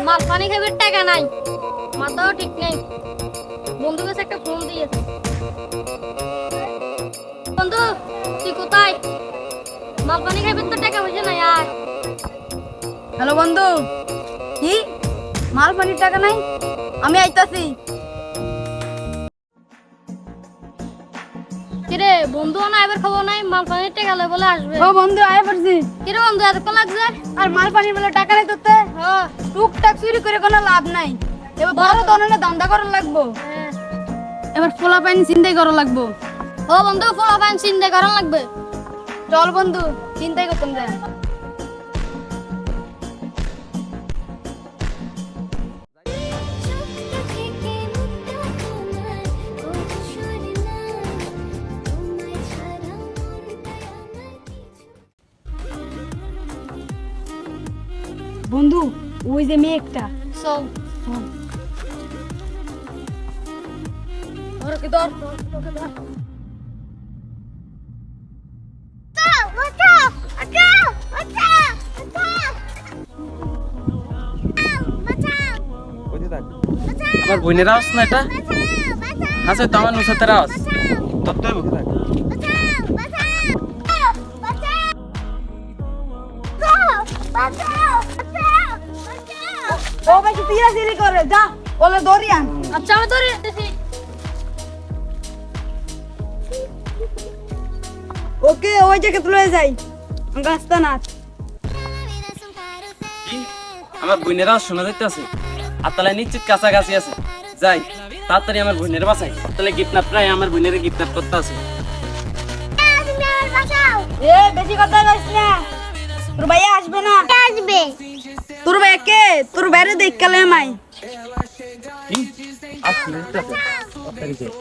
মাল পানি খাইবার টাকা নাই, মাথাও ঠিক নেই। বন্ধু কাছে একটা ফোন দিয়েছে। বন্ধু তুই কোথায়? মাল পানি খাইবার তো টাকা পয়সা নাই আর। হ্যালো বন্ধু, কি মাল পানির টাকা নাই? আমি আইতাছি। কিরে বন্ধু না এবার খবর নাই, মাল পানির টাকা লয় বলে আসবে। ও বন্ধু আয় পড়ছি। কিরে বন্ধু এতক্ষণ লাগছে? আর মাল পানির বলে টাকা নাই তোতে? হ্যাঁ টুকটাক চুরি করে কোনো লাভ নাই। এবার বড় ধরনের দান্দা করা লাগবো। এবার ফোলা পানি চিন্তাই করা লাগবো। ও বন্ধু ফোলা পানি চিন্তা করা লাগবে। চল বন্ধু, চিন্তাই করতাম যা। বন্ধু ওই যে মেয়েটা, চল ওরকে ধর। আমার বোনের আওয়াজ না এটা? আছে তো আমার নুসাতের আওয়াজ। তোর তো ও ভাই চিরাচিরি করে যা, বলে দরিয়ান। আচ্ছা আমি ধরে দিতেছি। ওকে ওই জায়গায় তুলে যাই রাস্তা না। কি? আমার বোনের আওয়াজ শোনা যাইতেছে। আত্মালায় নিশ্চিত কাছাকাছি আছে। যাই তাড়াতাড়ি আমার বোনের বাসায়। তাহলে কিডন্যাপ প্রায় আমার বোনের কিডন্যাপ করতে আছে। এ বেশি কথা কইস না, তোর ভাইয়া আসবে না। আসবে তোর ভাইয়া কে? তোর বাইরে দেখ কালে মাই। কি? আসলে যাইতেছে। তাড়াতাড়ি যাই।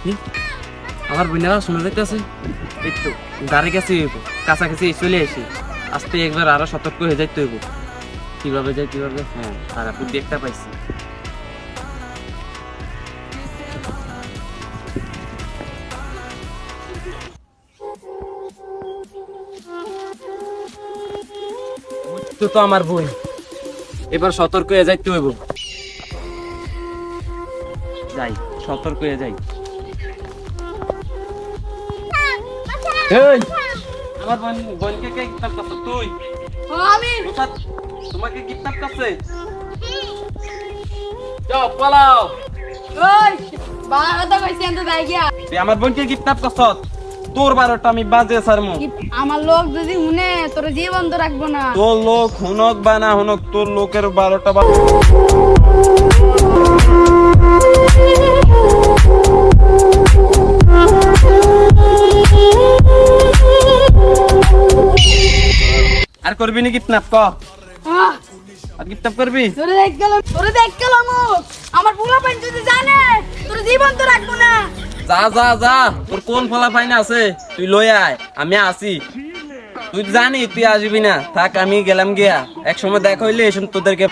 কি? আমার বোনের আওয়াজ শোনা যাইতেছে। এই তো গাড়ি কাছে কাছাকাছি চলে আসি। আস্তে একবার আরো সতর্ক হয়ে যাইতে হইব। কিভাবে যাই কিভাবে? হ্যাঁ আর আপনি দেখতে পাইছি। তো আমার বই এবার সতর্ক হয়ে যাইতে হইব। যাই সতর্ক হয়ে যাই। এই আমার বোনকে কে কিডন্যাপ করছ তুই? আমি নুসাত তোমাকে কিডন্যাপ করছে? যাও পালাও। ওই বাবা কথা কইছি আমি তো যাই গিয়া। তুই আমার বোনকে কিডন্যাপ করছ? তোর 12টা আমি বাজে ছাড়মু। আমার লোক যদি শুনে তোর জীবন তো রাখবো না। তোর লোক হুনক বা না হুনক, তোর লোকের 12টা আর করবি নি কিডন্যাপ? ক আর কিডন্যাপ করবি? তোরে দেখ গেলাম আমার পোলা পাইন যদি জানে তোর জীবন তো রাখবো না। যা যা যা, তোর কোন ফলা ফাইন আছে তুই লই আয়, আমি আছি। তুই জানি তুই আসবি না, থাক আমি গেলাম গিয়া। এক সময় দেখা হইলে এসব তোদেরকে